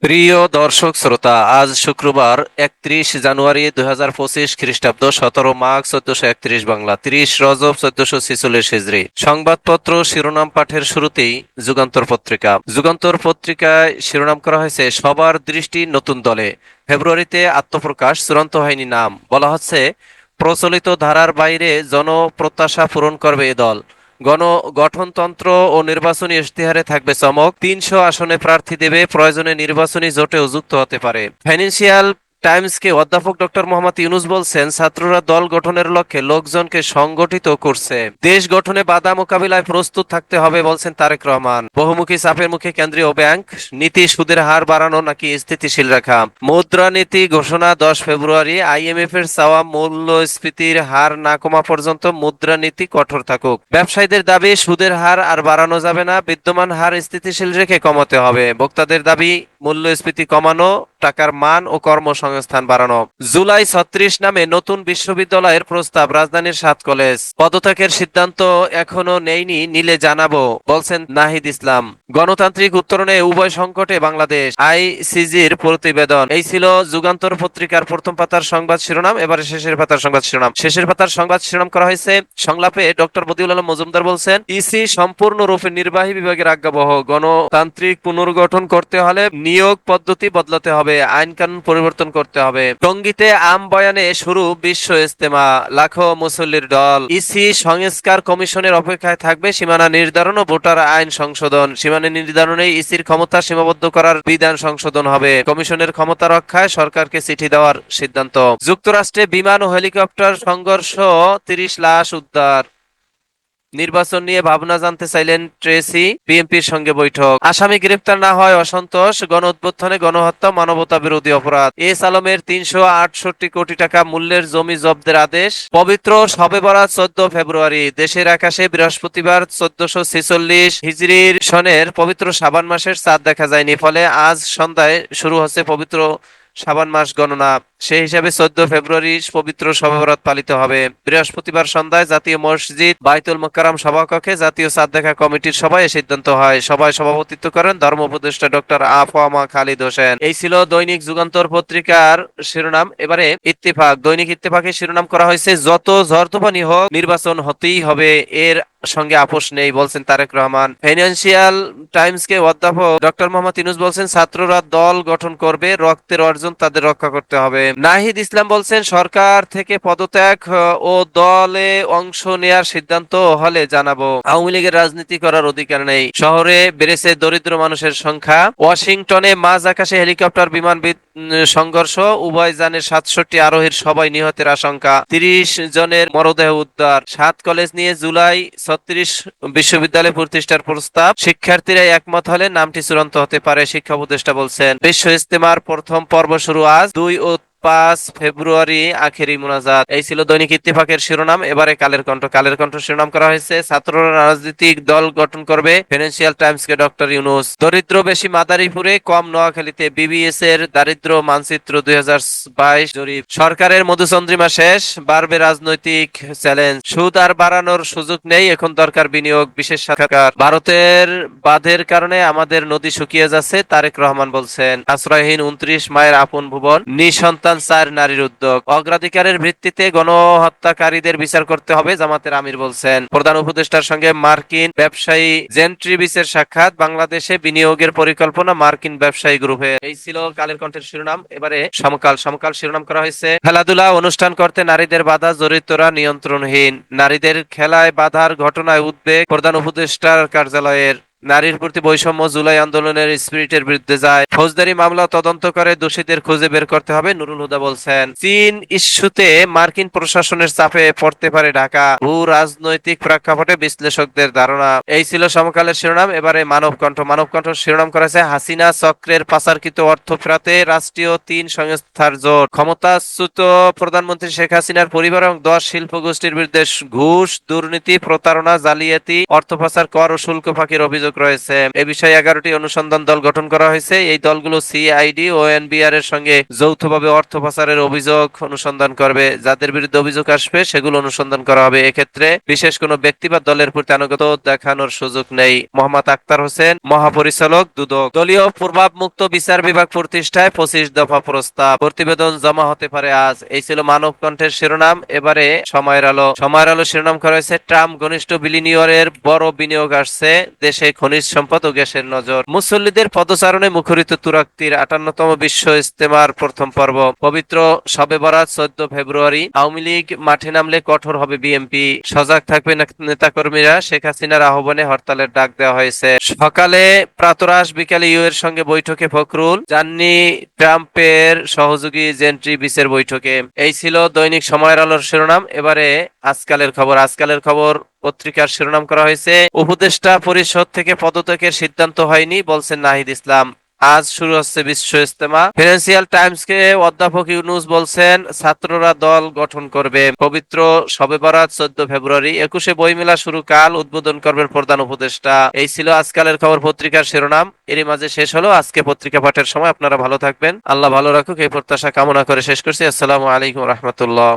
প্রিয় দর্শক শ্রোতা, আজ শুক্রবার 31 জানুয়ারি 2025 খ্রিস্টাব্দ, 17 মাঘ 1431 বাংলা, 30 রজব 1446 হিজরি। সংবাদপত্র শিরোনাম পাঠের শুরুতেই যুগান্তর পত্রিকা। যুগান্তর পত্রিকায় শিরোনাম করা হয়েছে, সবার দৃষ্টি নতুন দলে, ফেব্রুয়ারিতে আত্মপ্রকাশ, চূড়ান্ত হয়নি নাম। বলা হচ্ছে, প্রচলিত ধারার বাইরে জনপ্রত্যাশা পূরণ করবে এ দল। গঠনতন্ত্র ও নির্বাচনী ইশতেহারে থাকবে চমক, 300 আসনে প্রার্থী দেবে, প্রয়োজনে নির্বাচনী জোটেও যুক্ত হতে পারে। ফাইন্যান্সিয়াল টাইমসকে অধ্যাপক ডক্টর মোহাম্মদ ইউনূস বলছেন, ছাত্ররা দল গঠনের লক্ষ্যে লোকজনকে সংগঠিত করছে, দেশ গঠনে বাধা মোকাবিলায় প্রস্তুত থাকতে হবে বলছেন তারেক রহমান। বহুমুখী চাপের মুখে কেন্দ্রীয় ব্যাংক, নীতি সুদের হার বাড়ানো নাকি স্থিতিশীল রাখা। মুদ্রানীতি ঘোষণা 10 ফেব্রুয়ারি, আইএমএফ এর চাওয়া মূল্যস্ফীতির হার না কমা পর্যন্ত মুদ্রানীতি কঠোর থাকুক। ব্যবসায়ীদের দাবি, সুদের হার আর বাড়ানো যাবে না, বিদ্যমান হার স্থিতিশীল রেখে কমাতে হবে। ভোক্তাদের দাবি, মূল্যস্ফীতি কমানো, টাকার মান ও কর্মসংস্থান বাড়ানো। জুলাই 36 নামে নতুন বিশ্ববিদ্যালয়ের প্রস্তাব, রাজধানীর 7 কলেজ। পদত্যাগের সিদ্ধান্ত এখনো নেইনি, নিলে জানাবো বলছেন নাহিদ ইসলাম। গণতান্ত্রিক উত্তরণে উভয় সংকটে বাংলাদেশ, আইসিজির প্রতিবেদন। এই ছিল যুগান্তর পত্রিকার প্রথম পাতার সংবাদ শিরোনাম। এবারে শেষের পাতার সংবাদ শিরোনাম। শেষের পাতার সংবাদ শিরোনাম করা হয়েছে, সংলাপে ডক্টর বদিউল আলম মজুমদার বলছেন, ইসি সম্পূর্ণরূপে নির্বাহী বিভাগের আজ্ঞাবহ। গণতান্ত্রিক পুনর্গঠন করতে হলে নিয়োগ পদ্ধতি বদলাতে হবে, আইন কানুন পরিবর্তন করতে হবে। টঙ্গীতে আম বয়ানে শুরু বিশ্ব ইজতেমা, লাখো মুসল্লির দল। ইসি সংস্কার কমিশনের অপেক্ষায় থাকবে, সীমানা নির্ধারণ ও ভোটার আইন সংশোধন। সীমানা নির্ধারণে ইসির ক্ষমতা সীমাবদ্ধ করার বিধান সংশোধন হবে। কমিশনের ক্ষমতা রক্ষায় সরকারকে চিঠি দেওয়ার সিদ্ধান্ত। যুক্তরাষ্ট্রে বিমান ও হেলিকপ্টার সংঘর্ষ, 30 লাশ উদ্ধার। নির্বাচন নিয়ে ভাবনা জানতে চাইলেন ট্রেসি, বিএনপির সঙ্গে বৈঠক। আসামি গ্রেপ্তার না হয় অসন্তোষ, গণঅভ্যুত্থানে গণহত্যা মানবতা বিরোধী অপরাধ। এস আলমের 368 কোটি টাকা মূল্যের জমি জব্দের আদেশ। পবিত্র শবে বরাত 14 ফেব্রুয়ারি, দেশের আকাশে বৃহস্পতিবার 1446 হিজরির সনের পবিত্র শাবান মাসের চাঁদ দেখা যায়নি, ফলে আজ সন্ধ্যায় শুরু হচ্ছে পবিত্র শাবান মাস গণনা। সেই হিসাবে 14 ফেব্রুয়ারি পবিত্র শবে বরাত পালিত হবে। বৃহস্পতিবার সন্ধ্যায় জাতীয় মসজিদ বাইতুল মোকাররম সভাকক্ষে জাতীয় চাঁদ দেখা কমিটির সভায় এ সিদ্ধান্ত হয়। সভায় সভাপতিত্ব করেন ধর্ম উপদেষ্টা ডক্টর আফওয়ামা খালিদ হোসেন। এই ছিল দৈনিক যুগান্তর পত্রিকার শিরোনাম। এবারে ইত্তেফাক। দৈনিক ইত্তেফাকের শিরোনাম করা হয়েছে, যত ঝড় তুফানি হোক নির্বাচন হতেই হবে, এর সঙ্গে আপোষ নেই বলছেন তারেক রহমান। ফাইন্যান্সিয়াল টাইমসকে অধ্যাপক ডক্টর মোহাম্মদ ইউনূস বলছেন, ছাত্ররা দল গঠন করবে, রক্তের অর্জন তাদের রক্ষা করতে হবে। নাহিদ ইসলাম বলছেন, সরকার থেকে পদত্যাগ ও দলে অংশ নেয়ার সিদ্ধান্ত হলে জানাবো। আওয়ামী লীগের রাজনীতি করার অধিকার নেই। শহরে বেড়েছে দরিদ্র মানুষের সংখ্যা। ওয়াশিংটনে মাঝ আকাশে হেলিকপ্টার বিমান সংঘর্ষ, উভয় যানের 67 আরোহীর সবাই নিহতের আশঙ্কা। 30 জনের মরদেহ উদ্ধার। 7 কলেজ নিয়ে জুলাই 36 বিশ্ববিদ্যালয় প্রতিষ্ঠার প্রস্তাব। শিক্ষার্থীরা একমত হলে নামটি চূড়ান্ত হতে পারে, শিক্ষা উপদেষ্টা বলছেন। বিশ্ব ইজতেমার প্রথম পর্ব শুরু আজ, 2 ও 5 ফেব্রুয়ারি আখেরি মুনাজাত। এই ছিল দৈনিক ইত্তেফাকের শিরোনাম। এবারে কালের কণ্ঠ। কালের কণ্ঠ শিরোনাম করা হয়েছে, ছাত্ররা রাজনৈতিক দল গঠন করবে, ফাইন্যান্সিয়াল টাইমসকে ডক্টর ইউনূস। দরিদ্র বেশি মাদারীপুরে, কম নোয়াখালীতে। বিবিএস এর দারিদ্র মানচিত্র 2022 জরিপ। সরকারের মধুচন্দ্রিমা শেষ, বাড়বে রাজনৈতিক চ্যালেঞ্জ। সুদ আর বাড়ানোর সুযোগ নেই, এখন দরকার বিনিয়োগ। বিশেষ সাক্ষাৎকার। ভারতের বাঁধের কারণে আমাদের নদী শুকিয়ে যাচ্ছে, তারেক রহমান বলছেন। আশ্রয়হীন 29 মায়ের আপন ভুবন, নিঃসন্তান 4 নারীর উদ্যোগ। অগ্রাধিকারের ভিত্তিতে গণহত্যাকারীদের বিচার করতে হবে, জামাতের আমির বলছেন। প্রধান উপদেষ্টার সঙ্গে মার্কিন ব্যবসায়ী জেন্ট্রিবিসের সাক্ষাৎ, বাংলাদেশে বিনিয়োগের পরিকল্পনা মার্কিন ব্যবসায়ী গ্রুপের। এই ছিল কালের কণ্ঠের শিরোনাম। এবারে সমকাল। সমকাল শিরোনাম করা হয়েছে, খেলাধুলা অনুষ্ঠান করতে নারীদের বাধা, চরিত্ররা নিয়ন্ত্রণহীন। নারীদের খেলায় বাধার ঘটনায় উদ্বেগ প্রধান উপদেষ্টার কার্যালয়ের। নারীর প্রতি বৈষম্য জুলাই আন্দোলনের স্পিরিটের বিরুদ্ধে যায়। ফৌজদারি মামলা তদন্ত করে দোষীদের খুঁজে বের করতে হবে, নুরুল হুদা বলছেন। চীন ইস্যুতে মার্কিন প্রশাসনের চাপে পড়তে পারে ঢাকা, ভূ রাজনৈতিক প্রেক্ষাপটে বিশ্লেষকদের ধারণা। এই ছিল সমকালের শিরোনাম। এবারে মানবকণ্ঠ। মানবকণ্ঠ শিরোনাম করেছে, হাসিনা চক্রের পাচারকৃত অর্থ ফেরাতে রাষ্ট্রীয় 3 সংস্থার জোট। ক্ষমতাচ্যুত প্রধানমন্ত্রী শেখ হাসিনার পরিবার এবং 10 শিল্প গোষ্ঠীর বিরুদ্ধে ঘুষ, দুর্নীতি, প্রতারণা, জালিয়াতি, অর্থ পাচার, কর ও শুল্ক ফাঁকির অভিযোগ অভিযোগ রয়েছে। এ বিষয়ে 11টি অনুসন্ধান দল গঠন করা হয়েছে। এই দলগুলো সিআইডি ও এনবিআর এর সঙ্গে যৌথভাবে অর্থ পাচারের অভিযোগ অনুসন্ধান করবে। যাদের বিরুদ্ধে অভিযোগ আসবে সেগুলো অনুসন্ধান করা হবে। এক্ষেত্রে বিশেষ কোনো ব্যক্তি বা দলের প্রতি আনুগত্য দেখানোর সুযোগ নেই। মোহাম্মদ আক্তার হোসেন, মহাপরিচালক, দুদক। দলীয় প্রভাবমুক্ত বিচার বিভাগ প্রতিষ্ঠায় 25 দফা প্রস্তাব। প্রতিবেদন জমা হতে পারে আজ। এই ছিল মানব কণ্ঠের শিরোনাম। এবারে সময়ের আলো শিরোনাম করা হয়েছে ট্রাম্প ঘনিষ্ঠ বিলিনিয়রের বড় বিনিয়োগ আসছে, দেশে খনিজ সম্পদ ও গ্যাসের নজর। মুসল্লিদের পদচারণে মুখরিত তুরাক্তির 58তম বিশ্ব ইজতেমার প্রথম পর্ব। পবিত্র শবে বরাত 14 ফেব্রুয়ারি। আওয়ামী লীগ মাঠে নামলে কঠোর হবে বিএনপি, সজাগ থাকবে নেতাকর্মীরা। শেখ হাসিনার আহ্বানে হরতালের ডাক দেওয়া হয়েছে। সকালে প্রাতরাশ, বিকালে ইউ এর সঙ্গে বৈঠকে ফখরুল, জাননি ট্রাম্পের সহযোগী জেন্ট্রি বিচের বৈঠকে। এই ছিল দৈনিক সময়ের আলোর শিরোনাম। এবারে আজকালের খবর পত্রিকার শিরোনাম করা হয়েছে উপদেষ্টা পরিষদ থেকে পদত্যাগের সিদ্ধান্ত হয়নি, বলছেন নাহিদ ইসলাম। আজ শুরু হচ্ছে বিশ্ব ইজতেমা। ফিনান্সিয়াল টাইমসকে অধ্যাপক ইউনুস বলছেন ছাত্ররা দল গঠন করবে। পবিত্র শবে বরাত 14 ফেব্রুয়ারি। 21শে বইমেলা শুরু কাল, উদ্বোধন করবেন প্রধান উপদেষ্টা। এই ছিল আজকালের খবর পত্রিকার শিরোনাম। এরই মাঝে শেষ হলো আজকে পত্রিকা পাঠের সময়। আপনারা ভালো থাকবেন, আল্লাহ ভালো রাখুক এই প্রত্যাশা কামনা করে শেষ করছি। আসসালামু আলাইকুম রহমতুল্লাহ।